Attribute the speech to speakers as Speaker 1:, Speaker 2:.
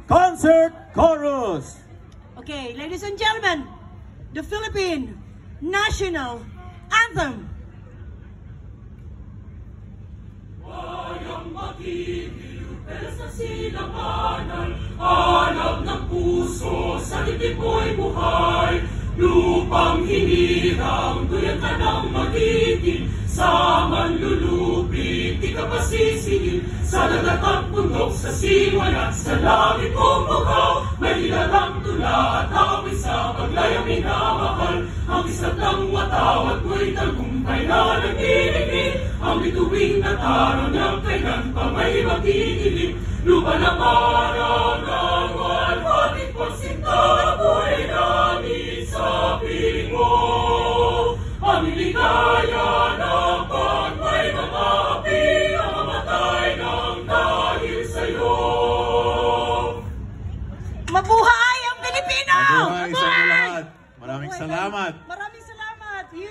Speaker 1: Concert Chorus.
Speaker 2: Okay, ladies and gentlemen, the Philippine National Anthem.
Speaker 3: Wayang makikiliw, sa silanganan, hanap ng puso, sa dibdib mo'y buhay. Lupang hinirang, duyan ka ng magiging, sa manlulupit, di ka pasisingin. Sa dagat at bundok, sa siwala, sa langit mong bukaw, may nilalang tula at awit sa paglayang minamahal. Ang isa't ng watawat mo'y tagumpay na nagdidigdig, ang bituing na taro niyang kailan pa may magdidilim. Lupa ng araw ng walwating pagsinta, buhay namin sa piling mo. Ang ligaya ng pagmay mga api, ang mamatay ng dahil sa'yo.
Speaker 2: Mabuhay ang Pilipino!
Speaker 1: Mabuhay sa inyo lahat. Maraming salamat.
Speaker 2: Maraming salamat. You